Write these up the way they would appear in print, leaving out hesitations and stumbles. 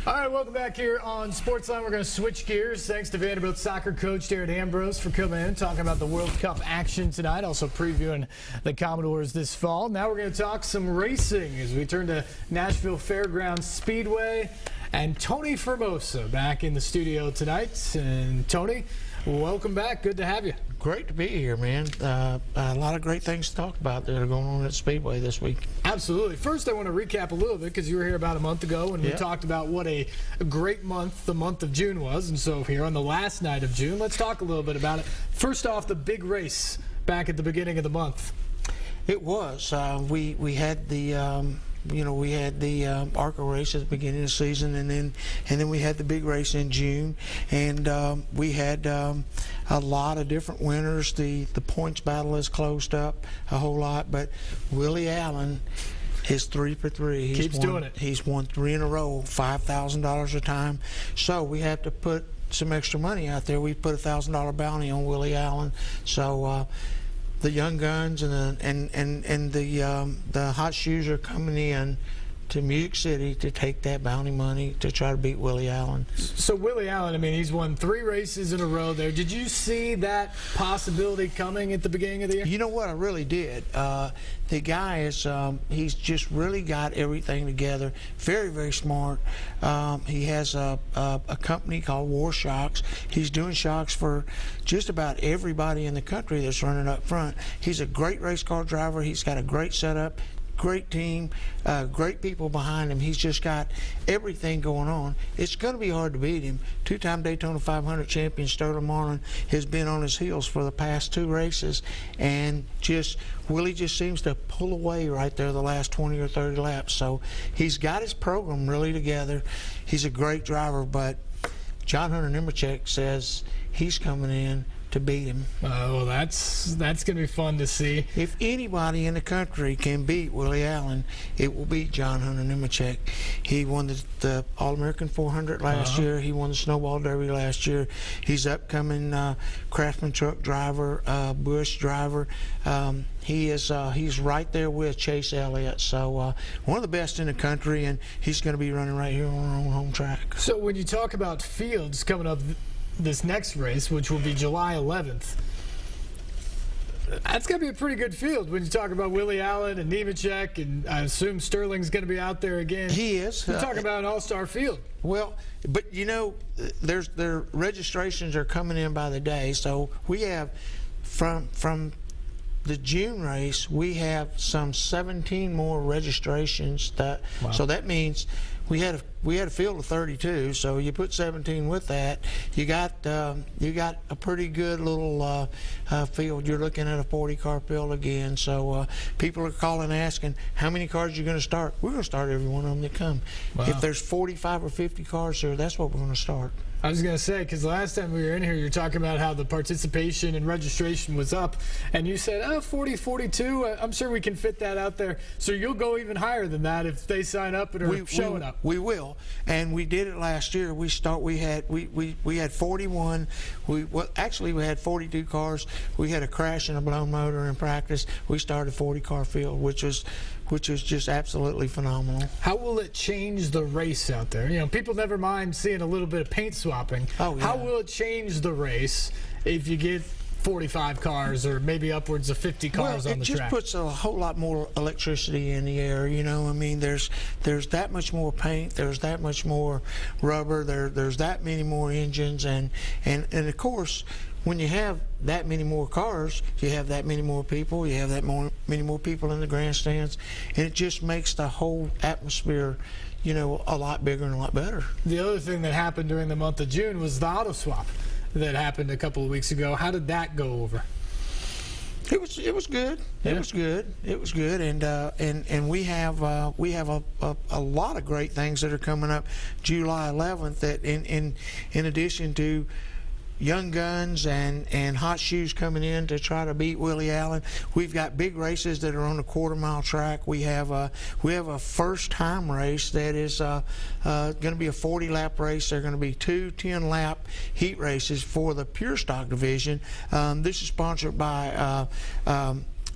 All right, welcome back here on SportsLine. We're going to switch gears. Thanks to Vanderbilt soccer coach Darren Ambrose for coming in, talking about the World Cup action tonight, also previewing the Commodores this fall. Now we're going to talk some racing as we turn to Nashville Fairgrounds Speedway. And Tony Formosa back in the studio tonight. And Tony, welcome back. Good to have you. Great to be here, man. A lot of great things to talk about that are going on at Speedway this week. Absolutely. First, I want to recap a little bit because you were here about a month ago and we talked about what a great month the month of June was. And so here on the last night of June, let's talk a little bit about it. First off, the big race back at the beginning of the month. It was. We had the we had the ARCA race at the beginning of the season, and then we had the big race in June, and we had a lot of different winners. The points battle has closed up a whole lot, but Willie Allen is 3 for 3. Keeps doing it. He's won 3 in a row, $5,000 a time. So we have to put some extra money out there. We put a $1,000 bounty on Willie Allen. So. The young guns and the hot shoes are coming in to Music City to take that bounty money to try to beat Willie Allen. So Willie Allen, I mean, he's won 3 races in a row there. Did you see that possibility coming at the beginning of the year? You know what, I really did. The guy is, he's just really got everything together. Very, very smart. He has a company called War Shocks. He's doing shocks for just about everybody in the country that's running up front. He's a great race car driver. He's got a great setup. Great team, great people behind him. He's just got everything going on. It's going to be hard to beat him. 2-time Daytona 500 champion Sterling Marlin has been on his heels for the past 2 races, and Willie just seems to pull away right there the last 20 or 30 laps. So he's got his program really together. He's a great driver, but John Hunter Nemechek says he's coming in to beat him. Oh, that's going to be fun to see. If anybody in the country can beat Willie Allen, it will beat John Hunter Nemechek. He won the AllAmerican 400 last year. He won the Snowball Derby last year. He's upcoming Craftsman truck driver, Bush driver. He's right there with Chase Elliott. So one of the best in the country, and he's going to be running right here on our own home track. So when you talk about fields coming up this next race, which will be July 11th, that's going to be a pretty good field when you talk about Willie Allen and Nemechek, and I assume Sterling's going to be out there again. He is. You're talking about an AllStar Field. Well, but you know, their registrations are coming in by the day, so we have from the June race, we have some 17 more registrations. So that means we had a field of 32. So you put 17 with that, you got a pretty good little field. You're looking at a 40-car field again. So people are calling asking how many cars you're going to start. We're going to start every one of them that come. Wow. If there's 45 or 50 cars there, that's what we're going to start. I was going to say, because the last time we were in here, you were talking about how the participation and registration was up, and you said, 40, 42, I'm sure we can fit that out there. So you'll go even higher than that if they sign up and are showing up. We will, and we did it last year. We had 41. Actually, we had 42 cars. We had a crash and a blown motor in practice. We started a 40-car field, which is just absolutely phenomenal. How will it change the race out there? You know, people never mind seeing a little bit of paint swapping. Oh, yeah. How will it change the race if you get 45 cars or maybe upwards of 50 cars on the track? It just puts a whole lot more electricity in the air, you know. I mean, there's that much more paint, there's that much more rubber, there's that many more engines, and of course, when you have that many more cars, you have that many more people, you have many more people in the grandstands, and it just makes the whole atmosphere, you know, a lot bigger and a lot better. The other thing that happened during the month of June was the auto swap that happened a couple of weeks ago. How did that go over? It was good. Yeah. It was good, and we have a lot of great things that are coming up July 11th. That in addition to young guns and hot shoes coming in to try to beat Willie Allen, we've got big races that are on the quarter-mile track. We have a first-time race that is going to be a 40-lap race. There are going to be 2 10-lap heat races for the pure stock division. This is sponsored by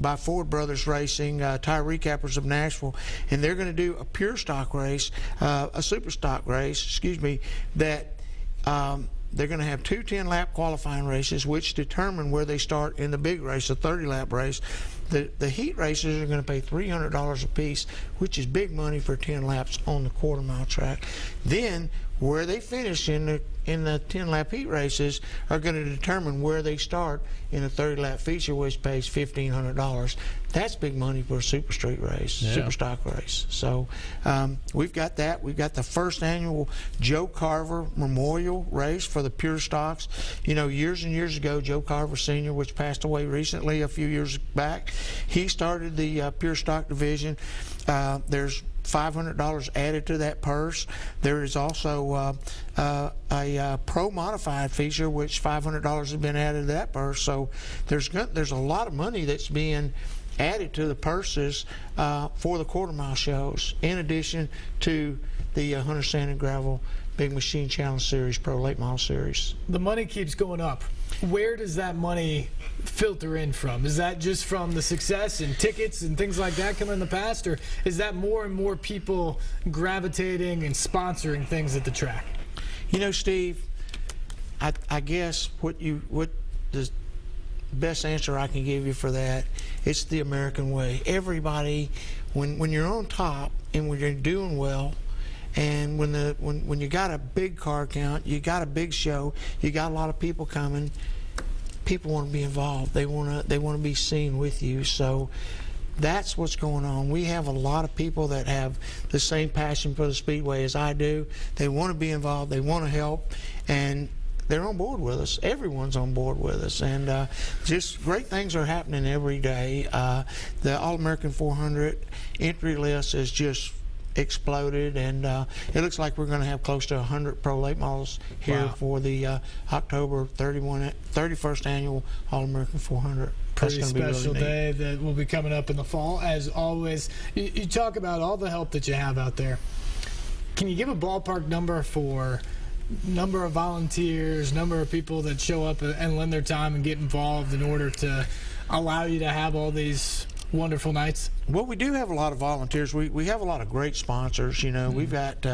by Ford Brothers Racing, tire recappers of Nashville, and they're going to do a pure stock race, a super stock race, excuse me, that they're going to have 2 10-lap qualifying races, which determine where they start in the big race, a 30-lap race. The heat races are going to pay $300 a piece, which is big money for 10 laps on the quarter-mile track. Then where they finish in the 10-lap heat races are going to determine where they start in a 30-lap feature, which pays $1,500. That's big money for a super street race, super stock race. So we've got that. We've got the first annual Joe Carver Memorial Race for the pure stocks. You know, years and years ago, Joe Carver Sr., which passed away recently, a few years back, he started the pure stock division. There's $500 added to that purse. There is also a pro modified feature, which $500 has been added to that purse. So there's a lot of money that's being added to the purses for the quarter mile shows, in addition to the Hunter Sand and Gravel Big Machine Challenge Series Pro Late Model Series. The money keeps going up. Where does that money filter in from? Is that just from the success and tickets and things like that coming in the past, or is that more and more people gravitating and sponsoring things at the track? You know, Steve, I guess what the best answer I can give you for that, it's the American way. Everybody, when you're on top and when you're doing well, and when you got a big car count, you got a big show, you got a lot of people coming, people want to be involved. They want to be seen with you. So that's what's going on. We have a lot of people that have the same passion for the Speedway as I do. They want to be involved, they want to help, and they're on board with us. Everyone's on board with us, and just great things are happening every day. The All-American 400 entry list is just exploded, and it looks like we're going to have close to 100 pro late models here for the October 31st annual All-American 400. Pretty special really day that will be coming up in the fall. As always, you talk about all the help that you have out there. Can you give a ballpark number for number of volunteers, number of people that show up and lend their time and get involved in order to allow you to have all these wonderful nights? Well, we do have a lot of volunteers. We have a lot of great sponsors. You know, we've got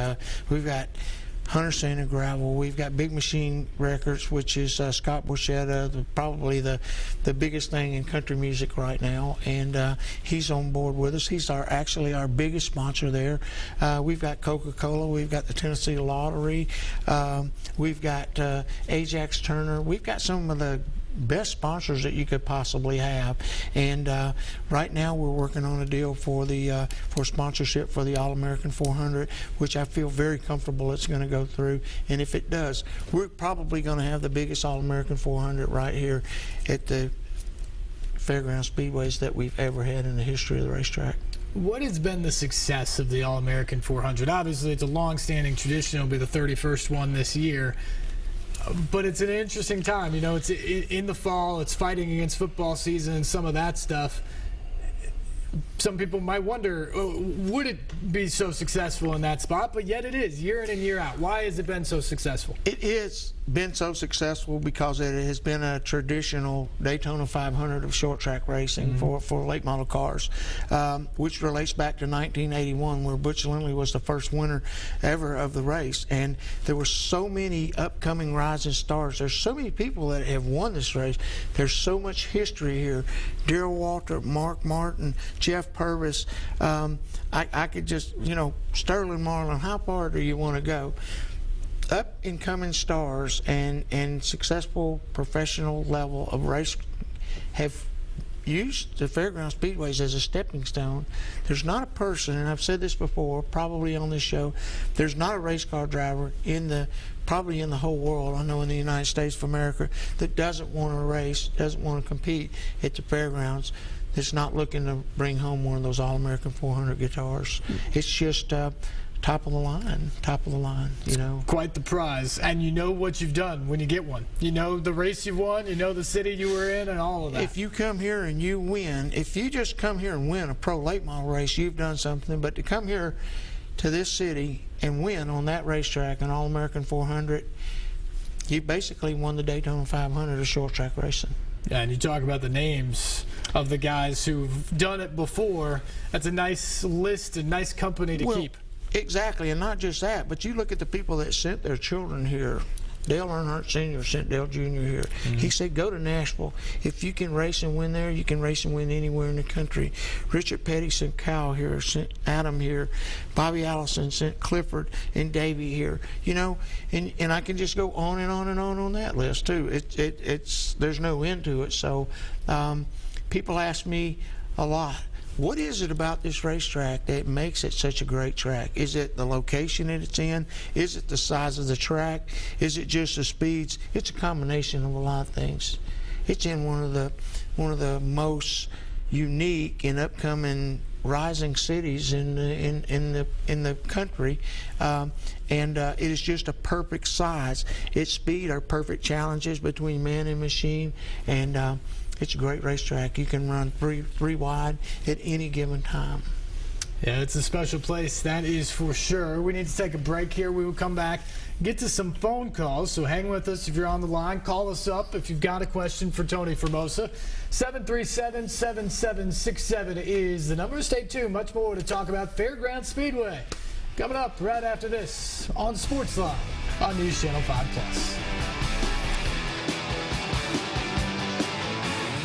Hunter Sand and Gravel. We've got Big Machine Records, which is Scott Borchetta, probably the biggest thing in country music right now, and he's on board with us. He's actually our biggest sponsor there. We've got Coca-Cola. We've got the Tennessee Lottery. We've got Ajax Turner. We've got some of the best sponsors that you could possibly have, and right now we're working on a deal for the for sponsorship for the All-American 400, which I feel very comfortable it's going to go through. And if it does, we're probably going to have the biggest All-American 400 right here at the Fairgrounds Speedways that we've ever had in the history of the racetrack. What has been the success of the All-American 400? Obviously, it's a long-standing tradition. It'll be the 31st one this year. But it's an interesting time. You know, it's in the fall, it's fighting against football season and some of that stuff. Some people might wonder, would it be so successful in that spot? But yet it is, year in and year out. Why has it been so successful? It has been so successful because it has been a traditional Daytona 500 of short track racing for late model cars, which relates back to 1981, where Butch Lindley was the first winner ever of the race. And there were so many upcoming rising stars. There's so many people that have won this race. There's so much history here. Darrell Walter, Mark Martin, Jeff Purvis. I could just, you know, Sterling Marlin. How far do you want to go? Up and coming stars and successful professional level of race have used the Fairgrounds Speedways as a stepping stone. There's not a person, and I've said this before, probably on this show, there's not a race car driver probably in the whole world, I know in the United States of America, that doesn't want to race, doesn't want to compete at the Fairgrounds, that's not looking to bring home one of those All-American 400 guitars. It's just top of the line, you know. Quite the prize, and you know what you've done when you get one. You know the race you won, you know the city you were in, and all of that. If you come here and you win, if you just come here and win a pro late model race, you've done something. But to come here to this city and win on that racetrack, an All-American 400, you basically won the Daytona 500 of short track racing. And you talk about the names of the guys who've done it before. That's a nice list and nice company to keep. Exactly, and not just that, but you look at the people that sent their children here. Dale Earnhardt Sr. sent Dale Jr. here. He said, go to Nashville. If you can race and win there, you can race and win anywhere in the country. Richard Petty sent Kyle here, sent Adam here. Bobby Allison sent Clifford and Davey here. You know, and I can just go on and on and on that list, too. There's no end to it. So people ask me a lot, what is it about this racetrack that makes it such a great track? Is it the location that it's in? Is it the size of the track? Is it just the speeds? It's a combination of a lot of things. It's in one of the most unique and upcoming rising cities in the country, and it is just a perfect size. Its speed are perfect challenges between man and machine, and it's a great racetrack. You can run three wide at any given time. Yeah, it's a special place, that is for sure. We need to take a break here. We will come back, get to some phone calls, so hang with us if you're on the line. Call us up if you've got a question for Tony Formosa. 737-7767 is the number. Stay tuned. Much more to talk about Fairgrounds Speedway coming up right after this on SportsLine on News Channel 5+.